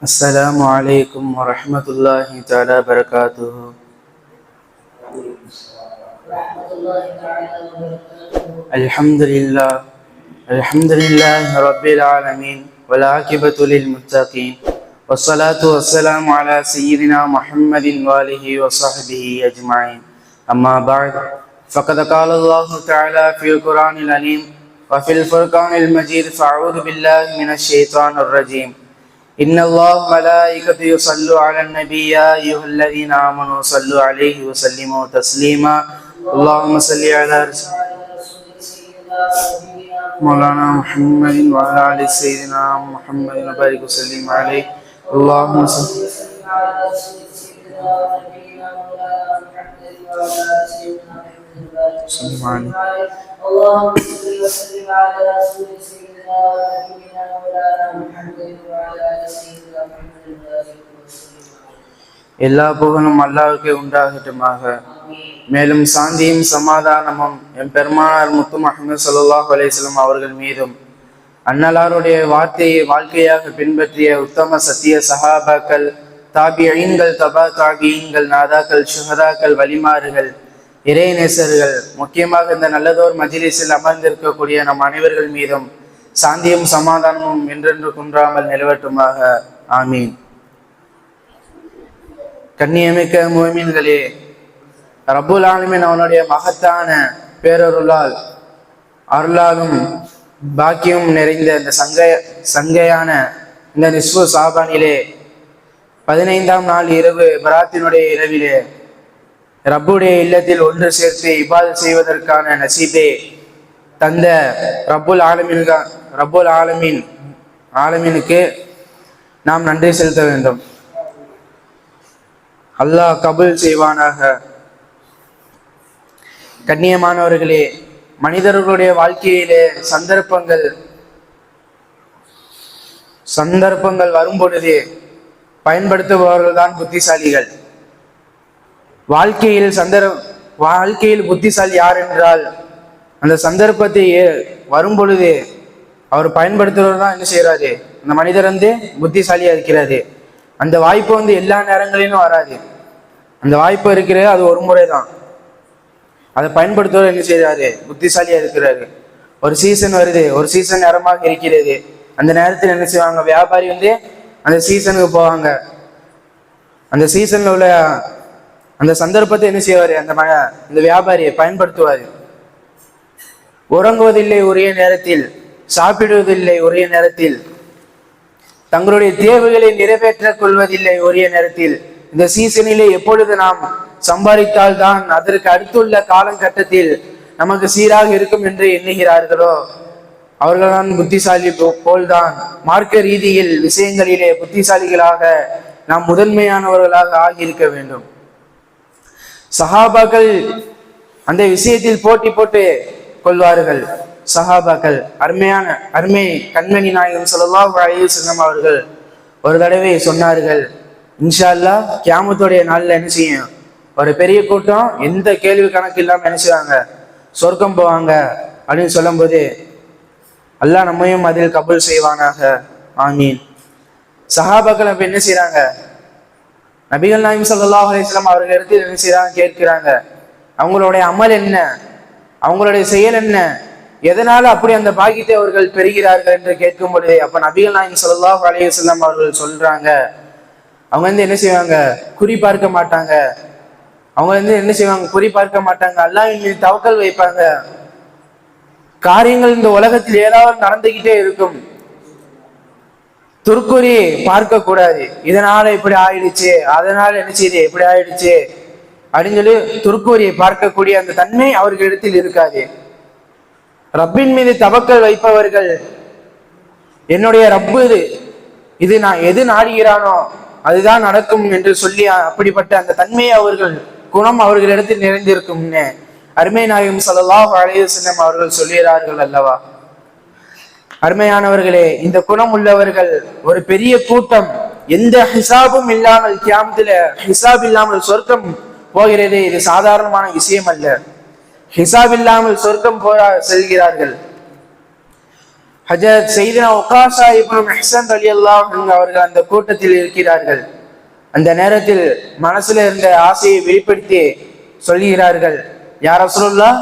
السلام عليكم ورحمة الله تعالى وبركاته. الحمد لله الحمد لله رب العالمين والعاقبة للمتقين والصلاة والسلام على سيدنا محمد وآله وصحبه أجمعين. أما بعد، فقد قال الله تعالى في القرآن العليم وفي الفرقان المجيد: فأعوذ بالله من الشيطان الرجيم. إن الله ملائكته يصلوا على النبي يا أيها الذين آمنوا صلوا عليه وسلموا تسليما. اللهم صل على مولانا محمد وعلى آل سيدنا محمد وبارك وسلم عليه. اللهم صل عليه. اللهم صل وسلم على رسول سيدنا ونبينا مولانا محمد وعلى آل سيدنا محمد. எல்லா புகழும் அல்லாஹ்வுக்கே உண்டாகட்டுமாக. மேலும் சாந்தியும் சமாதானமும் எம் பெருமானார் முத்து முஹம்மது ஸல்லல்லாஹு அலைஹி வஸல்லம் அவர்கள் மீதும், அன்னலாருடைய வார்த்தையை வாழ்க்கையாக பின்பற்றிய உத்தம சத்திய சஹாபாக்கள், தாபியீன்கள், தபா தாபியீன்கள், நாதாக்கள், ஷுஹதாக்கள், வலிமார்கள், இறைநேசர்கள், முக்கியமாக இந்த நல்லதோர் மஜ்லிஸில் அமர்ந்திருக்கக்கூடிய நம் அனைவர்கள் மீதும் சாந்தியும் சமாதானமும் என்றென்று குன்றாமல் நிலவட்டுமாக. ஆமீன். கண்ணியமிக்க முஃமின்களே, ரப்புல் ஆலமீன் அவனுடைய மகத்தான பேரருளால், அருளாலும் பாக்கியம் நிறைந்த இந்த சங்கையான இந்த நிஸ்ஃபு சாபானிலே 15ஆம் நாள் இரவு பராத்தினுடைய இரவிலே ரப்புடைய இல்லத்தில் ஒன்று சேர்த்து இபாதத் செய்வதற்கான நசீபே தந்த ரப்புல் ஆலமீனுக்கு நாம் நன்றி செலுத்த வேண்டும். அல்லாஹ் கபூல் செய்வானாக. கண்ணியமானவர்களே, மனிதர்களுடைய வாழ்க்கையிலே சந்தர்ப்பங்கள் வரும் பொழுது பயன்படுத்துபவர்கள் தான் புத்திசாலிகள். வாழ்க்கையில் புத்திசாலி யார் என்றால், அந்த சந்தர்ப்பத்தை வரும் பொழுது அவர் பயன்படுத்துறவர் தான் என்ன செய்யறாரு, அந்த மனிதர் புத்திசாலியா இருக்கிறாரு. அந்த வாய்ப்பு எல்லா நேரங்களிலும் வராது. அந்த வாய்ப்பு இருக்கிறது, அது ஒரு முறை தான். அதை பயன்படுத்துவவர் என்ன செய்யறாரு, புத்திசாலியா இருக்கிறாரு. ஒரு சீசன் வருது, ஒரு சீசன் நேரமாக இருக்கிறது. அந்த நேரத்தில் என்ன செய்வாங்க, வியாபாரி அந்த சீசனுக்கு போவாங்க. அந்த சீசன்ல உள்ள அந்த சந்தர்ப்பத்தை என்ன செய்வாரு, அந்த வியாபாரியை பயன்படுத்துவாரு. உறங்குவதில்லை உரிய நேரத்தில், சாப்பிடுவதில்லை உரிய நேரத்தில், தங்களுடைய தேவைகளை நிறைவேற்றிக் கொள்வதில்லை உரிய நேரத்தில். இந்த சீசனிலே எப்பொழுது நாம் சம்பாதித்தால் தான் அதற்கு அடுத்துள்ள காலகட்டத்தில் நமக்கு சீராக இருக்கும் என்று எண்ணுகிறார்களோ அவர்கள்தான் புத்திசாலி போல்தான். மார்க்க ரீதியில் விஷயங்களிலே புத்திசாலிகளாக நாம் முதன்மையானவர்களாக ஆகியிருக்க வேண்டும். சஹாபாக்கள் அந்த விஷயத்தில் போட்டி போட்டு கொள்வார்கள். சஹாபாக்கள் அருமை கண்மணி நாயகம் ஸல்லல்லாஹு அலைஹி வஸல்லம் அவர்கள் ஒரு தடவை சொன்னார்கள், இன்ஷா அல்லாஹ் கியாமத்துடைய நாள்ல என்ன செய்யும், ஒரு பெரிய கூட்டம் எந்த கேள்வி கணக்கு இல்லாம என்ன செய்வாங்க, சொர்க்கம் போவாங்க அப்படின்னு சொல்லும் போது, அல்லாஹ் நம்மையும் அதில் கபூல் செய்வானாக. ஆமீன். சஹாபாக்கள் அப்ப என்ன செய்யறாங்க, நபிகள் நாயகம் ஸல்லல்லாஹு அலைஹி வஸல்லம் அவர்கள் இடத்தில் என்ன செய்யறாங்க, கேட்கிறாங்க. அவங்களுடைய அமல் என்ன, அவங்களுடைய செயல் என்ன, எதனால அப்படி அந்த பாக்கியத்தை அவர்கள் பெறுகிறார்கள் என்று கேட்கும் பொழுது, அப்ப நபிகள் நாயகம் ஸல்லல்லாஹு அலைஹி வஸல்லம் அவர்கள் சொல்றாங்க, அவங்க என்ன செய்வாங்க, குறி பார்க்க மாட்டாங்க. அவங்க என்ன செய்வாங்க, குறி பார்க்க மாட்டாங்க. அல்லாஹ்வின் மீது தவக்கல் வைப்பாங்க. காரியங்கள் இந்த உலகத்தில் ஏதாவது நடந்துகிட்டே இருக்கும், துர்க்குறி பார்க்க கூடாது. இதனால இப்படி ஆயிடுச்சு, அதனால என்ன செய்யுது, இப்படி ஆயிடுச்சு அப்படின்னு சொல்லி துர்க்குறியை பார்க்கக்கூடிய அந்த தன்மை அவர்களிடத்தில் இருக்காது. ரப்பின் மீது தவக்கல் வைப்பவர்கள், என்னுடைய ரப்பு இது நான் எது நாடுகிறானோ அதுதான் நடக்கும் என்று சொல்லி அப்படிப்பட்ட அந்த தன்மையை குணம் அவர்களிடத்தில் நிறைந்திருக்கும்னு அருமை நாயகம் ஸல்லல்லாஹு அலைஹி வஸல்லம் அவர்கள் சொல்கிறார்கள் அல்லவா. அருமையானவர்களே, இந்த குணம் உள்ளவர்கள் ஒரு பெரிய கூட்டம் எந்த ஹிசாபும் இல்லாமல், கியாமத்துல ஹிசாப் இல்லாமல் சொர்க்கம் போகிறது. இது சாதாரணமான விஷயம் அல்ல. ஹிசாப் இல்லாமல் சொர்க்கம் செல்கிறார்கள். ஹஜரத் செய்தினா உகாஷா இப்னு மெஹ்சன் ரலியல்லாஹு அன்ஹு அவர்கள் அந்த கூட்டத்தில் இருக்கிறார்கள். அந்த நேரத்தில் மனசுல இருந்த ஆசையை வெளிப்படுத்தி சொல்லுகிறார்கள், யா ரசூலுல்லாஹ்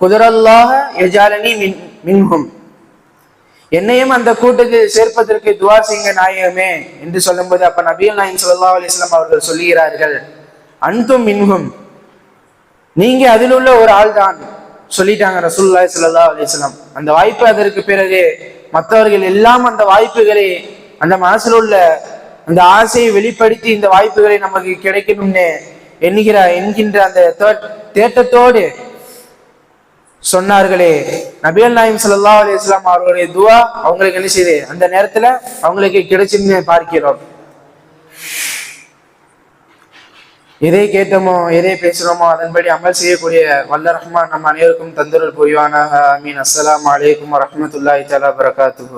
குதரல்லாஹ யஜாலனி மின்ஹும், என்னையும் அந்த கூட்டத்தில் சேர்ப்பதற்கு துவா செய்யுங்க நாயகமே என்று சொல்லும்போது, அப்ப நபிகள் நாயகம் ஸல்லல்லாஹு அலைஹி வஸல்லம் அவர்கள் சொல்லுகிறார்கள், அன்தும் மின்ஹும், நீங்க அதில் உள்ள ஒரு ஆள் தான் சொல்லிட்டாங்க ரசூலுல்லாஹி ஸல்லல்லாஹு அலைஹி வஸல்லம். அந்த வாய்ப்பு அதற்கு பிறகு மற்றவர்கள் எல்லாம் அந்த வாய்ப்புகளை, அந்த மனசில் உள்ள அந்த ஆசையை வெளிப்படுத்தி இந்த வாய்ப்புகளை நமக்கு கிடைக்கணும்னு என்கின்ற அந்த தேட்டத்தோடு சொன்னார்களே, நபிகள் நாயகம் ஸல்லல்லாஹு அலைஹி வஸல்லம் அவர்களுடைய துஆ அவங்களுக்கு என்ன செய்யுது, அந்த நேரத்துல அவங்களுக்கு கிடைச்சுன்னு பார்க்கிறோம். எதை கேட்டோமோ எதை பேசுறோமோ அதன்படி அமல் செய்யக்கூடிய வல்ல ரஹ்மான் நம் அனைவருக்கும் தந்தருள் புரிவானாக. ஆமீன். அஸ்ஸலாமு அலைக்கும் வரஹ்மத்துல்லாஹி தஆலா வபரகாத்துஹு.